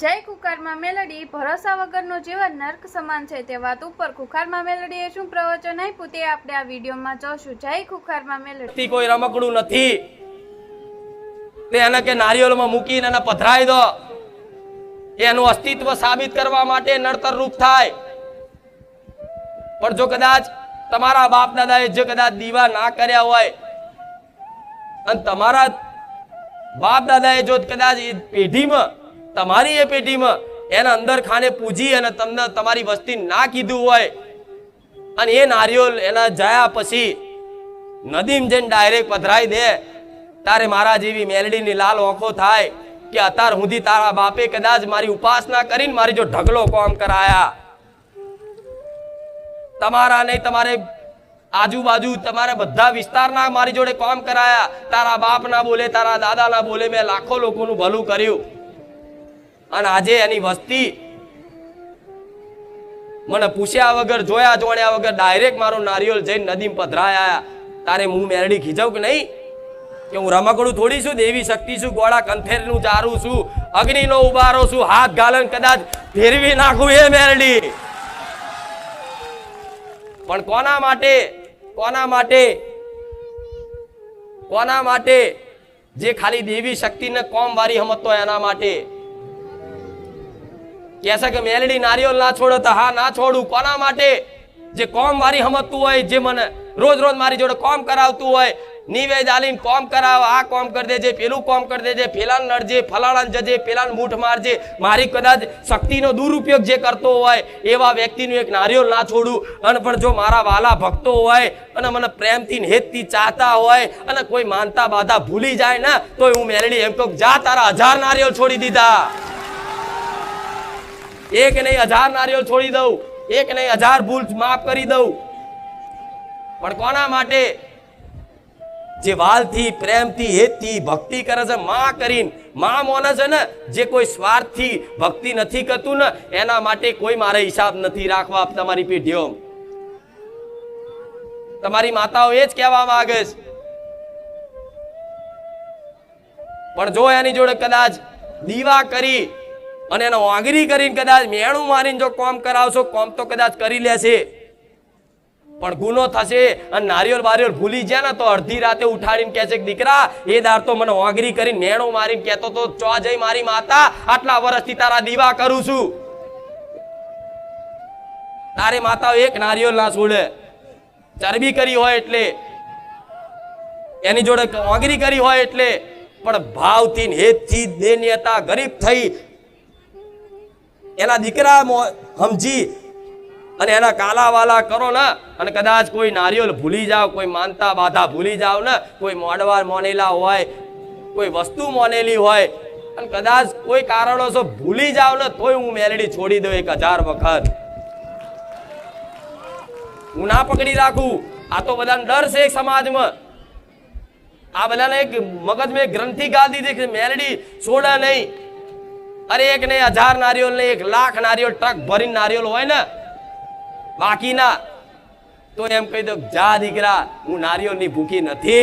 જય ખુખારમાં મેલડી ભરોસા વગરનું જીવન નર્ક સમાન છે તે વાત ઉપર ખુખારમાં મેલડીએ શું પ્રવચન આપ્યું તે આપણે આ વિડીયોમાં જોશું। જય ખુખારમાં મેલડી। કોઈ રમકડું નથી તે એને કે નારિયેળમાં મૂકીને એને પધરાઈ દો, એનું અસ્તિત્વ સાબિત કરવા માટે નડતર રૂપ થાય। પણ જો કદાચ તમારા બાપ દાદાએ જો કદાચ દીવા ના કર્યા હોય અને તમારા બાપ દાદાએ જો કદાચ એ પેઢીમાં તમારી એ પેઢીમાં એના અંદર ખાને પૂજી અને તમને તમારી વસ્તી ના કીધું હોય અને એ નારિયેળ એના જયા પછી નદીમ જઈને ડાયરેક્ટ પધરાઈ દે, તારે મારા જેવી મેલડીની લાલ આંખો થાય કે અત્યાર સુધી તારા બાપે કદાચ મારી ઉપાસના કરીને મારી જો ઢગલો કામ કરાયા। તમારા નહીં તમારે આજુબાજુ તમારા બધા વિસ્તારના મારી જોડે કામ કરાયા, તારા બાપ ના બોલે તારા દાદા ના બોલે મેં લાખો લોકોનું ભલું કર્યું અને આજે એની વસ્તી મને પૂછ્યા વગર જોયા જોડ્યા વગર ડાયરેક્ટ મારો નારિયેળ જઈને નદીમાં પધરાયા। તારે હું મેરડી ખીજાવ કે નહીં કે હું રમકડું થોડી છું, દેવી શક્તિ છું, ગોળા કંથેરનું ચારું છું, અગ્નિનો ઉબારો છું, હાથ ગાલન કદાચ ફેરવી નાખું એ મેરડી। પણ કોના માટે કોના માટે કોના માટે? જે ખાલી દેવી શક્તિને કોમ વારી સમજતો એના માટે कैसा के मेलडी नारियल ना छोड़ो तो हाँ ना छोड़ू। कोना माटे? जे कॉम वारी समझतु होय, जे मन रोज रोज मारी जोड़े कॉम करावतु होय, निवेद आलीन कॉम कराव, आ कॉम कर देजे, पेलू कॉम कर देजे, पेलान नड़जे, फलाणान जजे, पेलान मूठ मारजे, मारी कदाच शक्तिनो दुरुपयोग जे करतो होय एवा व्यक्तिनुं एक नारियल ना छोड़ू। अने पण जो मारा वाला भक्तो होय अने मने प्रेमथी ने हेतथी चाहता होय अने कोई मानता बाधा भूली जाए ना तो हूँ मेलडी एम कहूं जा तारा 1000 नारियल छोड़ी दीधा, एक नहीं 1000 नारियल छोड़ी दऊ, एक नहीं 1000 भूल माफ करी दऊ। पण कोना माटे? जे वालथी प्रेमथी हेतथी भक्ति करे छे, मां करीने मां मोने छे ने, जे कोई स्वार्थी भक्ति नथी करतुं ने एना माटे कोई मारे हिसाब नथी राखवा। तमारी पेढीओ तमारी माताओ एज कहेवा मांगे छे। पण जो एनी जोड़े कदाच दीवा करी અને એનો વાંગરી કરીને કદાચ મેણું મારીને જો કોમ કરાવશો, કોમ તો કદાચ કરી લેશે પણ ગુનો થશે। અને નારિયેળ બારિયેળ ભૂલી જાય ને તો અડધી રાતે ઉઠાડીને કહે છે કે દીકરા એ દાર તો મને વાંગરી કરીને મેણું મારીને કહેતો તો ચો જઈ મારી માતા આટલા વર્ષથી તારા દીવા કરું છું। તારે માતા એક નારિયેળ ના છોડે, ચરબી કરી હોય એટલે એની જોડે વાંગરી કરી હોય એટલે, પણ ભાવથી હેતથી દેન્યતા ગરીબ થઈ एना दीकरा समझी अने एना काला वाला करो ना अने कदाच कोई नारियल भूली जाओ, कोई मानता बाधा भूली जाओ ना, कोई मोडवार मोनेला होय, कोई वस्तु मोनेली होय अने कदाच कोई कारणोसर भूली जाओ ना तोय हूँ मेलडी छोड़ी दो 1000 वखत। हूँ ना पकड़ी राखू। आ तो बधाने डर छे समाज में, आ बधाने एक मगज में ग्रंथि गाल दीधी के मेलडी छोड़े नहीं। अरे एक ने 1000 नारियल ने 1 लाख नारियल ट्रक भरी नारियल होय ने बाकी ना तो एम कही दो जा दीकरा हूँ नारियल नी भूखी नथी।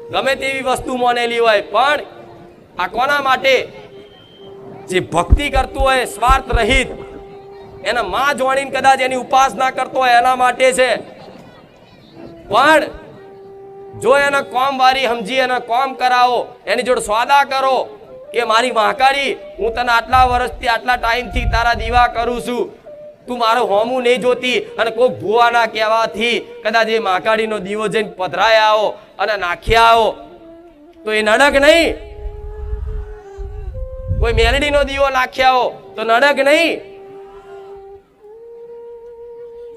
गमे तेवी वस्तु मोनेली होय पण आ कोना माटे? जे भक्ति करतुं होय स्वार्थ रहित एना मां जोड़ीने कदाच एनी उपासना करतो होय एना माटे छे। पण जो एना कॉम वारी समझी एना कॉम कराओ, एनी जोड़ स्वादा करो के मारी महाकाड़ी हूँ तने आटला वर्षथी आटला टाइम थी तारा दीवा करूं छुं, तू मारो होमू नहीं जोती अने कोई भुवाना कहेवाथी कदाच ए महाकाड़ीनो दीवो जईने पधराई आओ अने नाखी आओ तो ए नडक नहीं? कोई मेलडीनो दीवो नाखी आओ तो नडक नहीं?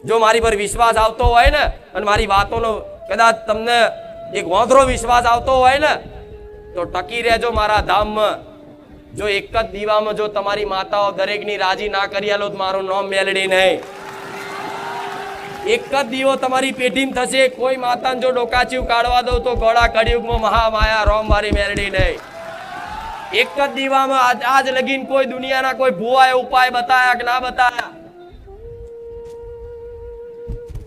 जो मारी पर विश्वास आवतो होय ने अने मारी वातोनो कदाच तमने एक वांधरो विश्वास आवतो होय ने तो टकी रहेजो मारा धाम में। जो एक ज दीवा में जो तमारी माताओ दरेकनी राजी ना करी आलो तो मारो नाम मेलडी नहीं। एक ज दीवो तमारी पेटी में थशे, कोई माता जो डोकाचीव काढवा दो तो गोड़ा कड़ियुग में महामाया रोम वारी मेलडी नहीं। एक ज दीवा में आज लगीन कोई दुनिया ना कोई भुवाए उपाय बताया कि ना बताया?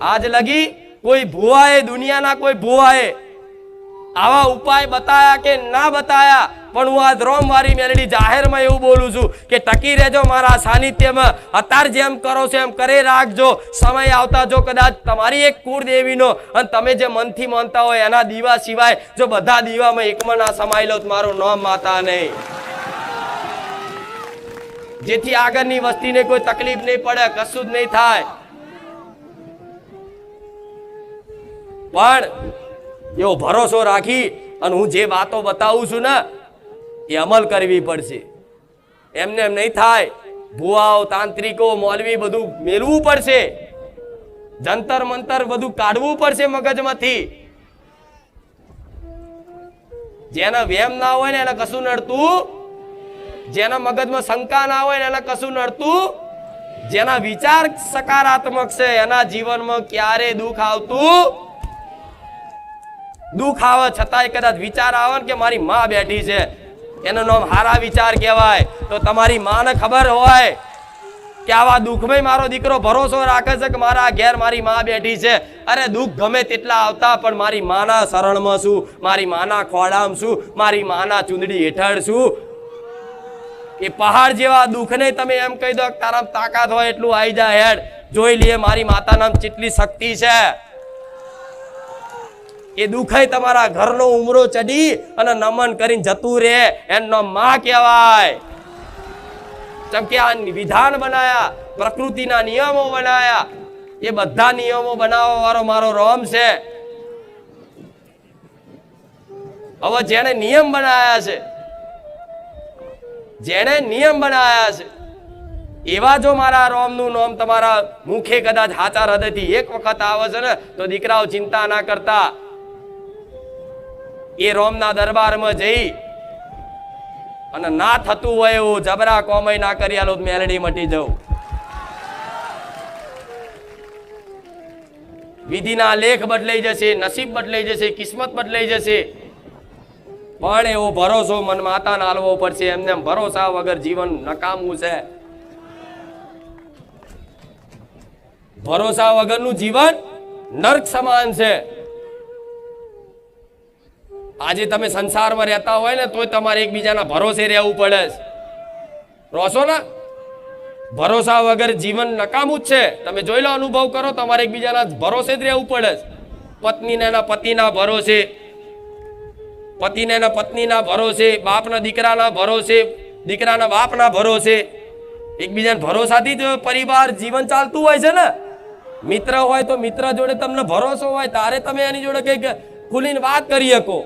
आज लगी कोई भुवाए दुनिया ना कोई भुवाए આવા ઉપાય બતાયા કે ના બતાયા, પણ હું આ રોમવારી મેલડી જાહેરમાં એવું બોલું છું કે ટકી રહેજો મારા સાનિધ્યમાં. અત્યારે જેમ કરો છો એમ કરે રાખજો. સમય આવતા જો કદાચ તમારી એક કુળદેવીનો અને તમે જે મનથી માનતા હોય એના દીવા સિવાય જો બધા દીવામાં એકમાં ના સમાઈ લો તો મારું નામ માતા નહીં, જેથી આગળની વસ્તીને કોઈ તકલીફ નહીં પડે, કશું જ નહીં થાય. પણ એવો ભરોસો રાખી અને હું જે વાતો બતાવું છું ને એ અમલ કરવી પડશે. એમને એમ નહીં થાય. ભુવાઓ, તાંત્રિકો, મૌલવી બધું મેળવું પડશે, જંતર મંતર બધું કાઢવું પડશે મગજમાંથી. જેના વેમ ના હોય ને એને કશું નડતું, જેના મગજમાં શંકા ના હોય ને એને કશું નડતું, જેના વિચાર સકારાત્મક છે એના જીવનમાં ક્યારે દુઃખ આવતું. દુઃખ આવે છતાંય કદાચ વિચાર આવે ને કે મારી માં બેઠી છે, એનું નામ હારા વિચાર કહેવાય. તો તમારી માને ખબર હોય કે આવા દુઃખમાં મારો દીકરો ભરોસો રાખે છે કે મારા ઘેર મારી માં બેઠી છે. અરે દુઃખ ગમે તેટલા આવતા પણ મારી માના શરણમાં છું, મારી માના ખોળામાં છું, મારી માના ચૂંદડી હેઠળ છું. એ પહાડ જેવા દુઃખને તમે એમ કહી દો કે તારા તાકાત હોય એટલું આવી જાય હેડ, જોઈ લઈએ મારી માતાના કેટલી શક્તિ છે. એ દુઃખ તમારા ઘરનો ઉમરો ચડી અને નમન કરીને જતું રહે એનો માં કહેવાય. ચમકે આ વિધાન બનાયા, પ્રકૃતિના નિયમો બનાયા, એ બધા નિયમો બનાવવા વાળો મારો રોમ છે. હવે જેને નિયમ બનાયા છે, જેને નિયમ બનાયા છે એવા જો મારા રોમનું નામ તમારા મુખે કદાચ હાચા હૃદયથી એક વખત આવે છે ને તો દીકરાઓ ચિંતા ના કરતા, એ રોમના દરબારમાં જઈ અને ના થતું હોય એવું જબરા કોમય ના કરી આલો મેલડી મટી જવું. વિધિના લેખ બદલાઈ જશે, નસીબ બદલાઈ જશે, કિસ્મત બદલાઈ જશે, પણ એવો ભરોસો મન માતાને આલવો પડશે. એમને ભરોસા વગર જીવન નકામું છે. ભરોસા વગરનું જીવન નર્ક સમાન છે. આજે તમે સંસારમાં રહેતા હોય ને તોય તમારે એકબીજાના ભરોસે રહેવું પડે. રોશો ને ભરોસા વગર જીવન નકામું જ છે. તમે જોઈ લો, અનુભવ કરો, તમારે એકબીજાના ભરોસે જ રહેવું પડે. પત્નીને એના પતિના ભરોસે, પતિને એના પત્નીના ભરોસે, બાપના દીકરાના ભરોસે, દીકરાના બાપના ભરોસે, એકબીજાના ભરોસાથી જ પરિવાર જીવન ચાલતું હોય છે ને. મિત્ર હોય તો મિત્ર જોડે તમને ભરોસો હોય તારે તમે એની જોડે કઈક ખુલીને વાત કરી શકો.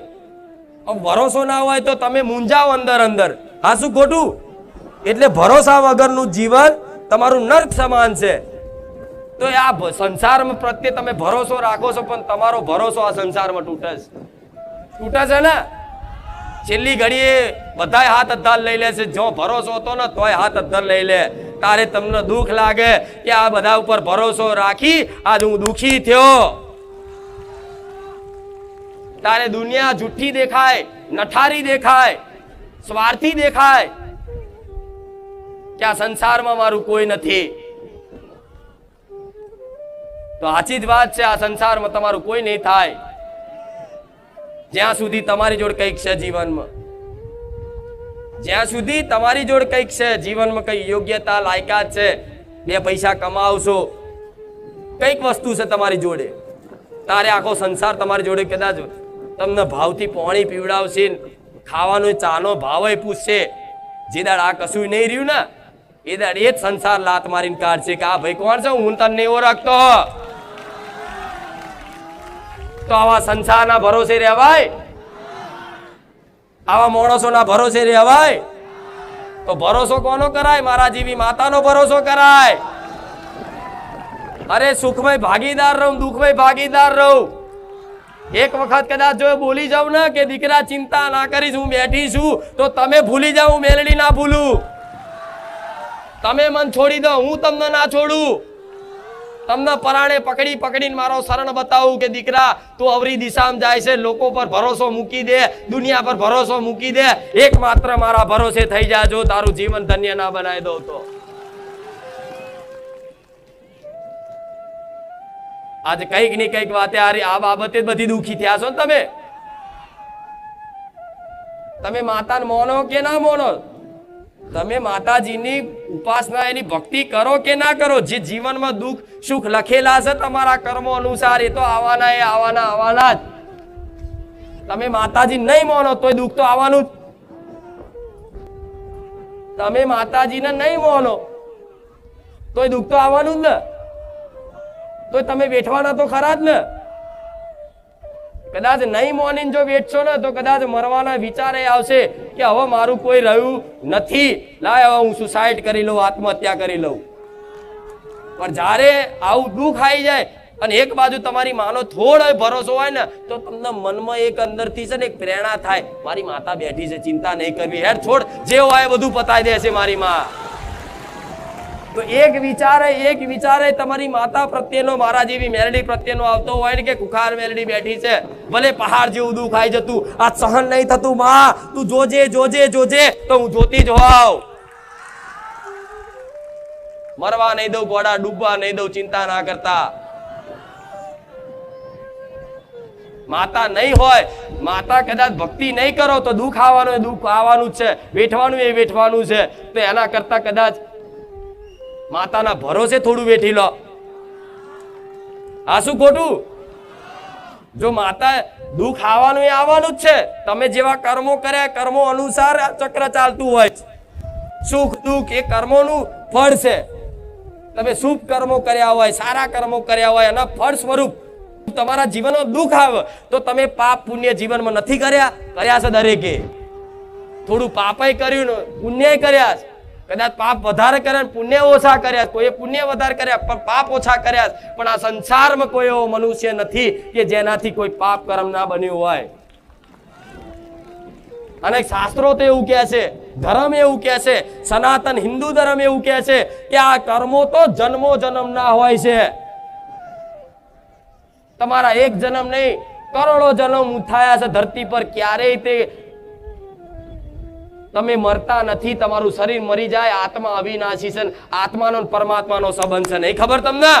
ભરોસો ના હોય તો તમે મૂંઝાઓ અંદર અંદર. હા, શું ખોટું? એટલે ભરોસા વગરનું જીવન તમારું નર્ક સમાન છે. તો આ સંસારમાં પ્રત્યે તમે ભરોસો રાખો છો પણ તમારો ભરોસો આ સંસારમાં તૂટે છે ને. છેલ્લી ઘડીએ બધાય હાથ અદ્ધાર લઈ લે છે. જો ભરોસો હતો ને તોય હાથ અદ્ધાર લઈ લે. તારે તમને દુઃખ લાગે કે આ બધા ઉપર ભરોસો રાખી આજ હું દુઃખી થયો. તારે દુનિયા જુઠ્ઠી દેખાય, નઠારી દેખાય, સ્વાર્થી દેખાય કે આ સંસારમાં મારું કોઈ નથી. તો સાચી જ વાત છે, આ સંસારમાં તમારું કોઈ નહીં થાય જ્યાં સુધી તમારી જોડે કંઈક છે જીવનમાં. જ્યાં સુધી તમારી જોડે કંઈક છે જીવનમાં, કઈ યોગ્યતા લાયકાત છે, બે પૈસા કમાવશો, કંઈક વસ્તુ છે તમારી જોડે, તારે આખો સંસાર તમારી જોડે કદાચ તમને ભાવથી પાણી પીવડાવશે, ખાવાનો ચાનો ભાવ પૂછશે. જે દાડ આ કશું નહીં રહ્યું ને એ દાડ એ જ સંસાર લાત મારીને કાઢશે કે આ ભાઈ કોણ છે, હું તને નહીં ઓળખતો. તો આવા સંસારના ભરોસે રહેવાય? આવા માણસોના ભરોસે રહેવાય? તો ભરોસો કોનો કરાય? મારા જેવી માતાનો ભરોસો કરાય. અરે સુખમય ભાગીદાર રહું, દુઃખમય ભાગીદાર રહું. એક વખત કદાચ જો બોલી જાઉં ને કે દીકરા ચિંતા ના કરીશ, હું બેઠી છું, તો તમે ભૂલી જાઓ, મેલડી ના ભૂલું. તમે મન છોડી દો, હું તમને ના છોડું. તમને પરાણે પકડી પકડીને મારો શરણ બતાવું કે દીકરા તું અવરી દિશામાં જાય છે, લોકો પર ભરોસો મૂકી દે, દુનિયા પર ભરોસો મૂકી દે, એકમાત્ર મારા ભરોસે થઈ જાય. જો તારું જીવન ધન્ય ના બનાવી દો તો આજે કઈક ની કઈક વાતે આ બાબતે બધી દુખી થયા છો ને તમે. તમે માતાને માનો કે ના માનો, તમે માતાજીની ઉપાસના એની ભક્તિ કરો કે ના કરો, જે જીવનમાં દુઃખ સુખ લખેલા છે તમારા કર્મો અનુસાર એ તો આવવાના જ. તમે માતાજી નહીં માનો તોય દુઃખ તો આવવાનું જ. તમે માતાજીને નહીં માનો તોય દુઃખ તો આવવાનું જ ને. તો તમે બેઠવાના તો ખરા જ ને. કદાચ નહીં માનીને જો બેઠશો ને તો કદાચ મરવાના વિચારે આવશે કે હવે મારું કોઈ રહ્યું નથી, લાય હવે હું સુસાઇડ કરી લઉં, આત્મહત્યા કરી લઉં. પણ જ્યારે આવું દુઃખ આવી જાય અને એક બાજુ તમારી માનો થોડો ભરોસો હોય ને તો તમને મનમાં એક અંદરથી છે ને એક પ્રેરણા થાય, મારી માતા બેઠી છે, ચિંતા નહીં કરવી, હેડ છોડ, જે હોય બધું પતાવી દેશે મારી માં. તો એક વિચારે તમારી માતા પ્રત્યેનો, મારા જેવી મેલડી પ્રત્યેનો આવતો હોય ને કે કુખાર મેલડી બેઠી છે, ભલે પહાડ જેવું દુઃખ આવી જતું, આ સહન નહીં થતું, માં તું જોજે તો હું જોતી જ હોઉં. મરવા નહીં દઉં, ગોડા ડૂબવા નહીં દઉં, ચિંતા ના કરતા. માતા નહીં હોય, માતા કદાચ ભક્તિ નહીં કરો તો દુઃખ આવવાનું જ છે, વેઠવાનું છે. તો એના કરતા કદાચ માતાના ભરોસે થોડું વેઠી લો. આ શું ખોટું? જો માતા દુઃખ આવવાનું જ છે, તમે જેવા કર્મો કર્યા કર્મો અનુસાર ચક્ર ચાલતું હોય. સુખ દુઃખ એ કર્મોનું ફળ છે. તમે શુભ કર્મો કર્યા હોય, સારા કર્મો કર્યા હોય, એના ફળ સ્વરૂપ તમારા જીવનમાં દુઃખ આવે તો તમે પાપ પુણ્ય જીવનમાં નથી કર્યા છે દરેકે. થોડું પાપય કર્યું ને પુણ્ય કર્યા છે. કદાચ પાપ વધારે કર્યા પુણ્ય ઓછા કર્યા, કોઈ પુણ્ય વધારે કર્યા પણ પાપ ઓછા કર્યા. પણ આ સંસારમાં કોઈ એવો મનુષ્ય નથી કે જેનાથી કોઈ પાપ કર્મ ના બન્યું હોય. અને શાસ્ત્રો તો એવું કહે છે, ધર્મ એવું કહે છે, સનાતન હિન્દુ ધર્મ એવું કહે છે કે આ કર્મો તો જન્મો જન્મ ના હોય છે. તમારા એક જન્મ નહીં, કરોડો જન્મ થયા છે ધરતી પર, ક્યારેય તે તમે મરતા નથી. તમારું શરીર મરી જાય, આત્મા અવિનાશી છે, આત્માનો પરમાત્માનો સંબંધ છે, નહીં ખબર તમને?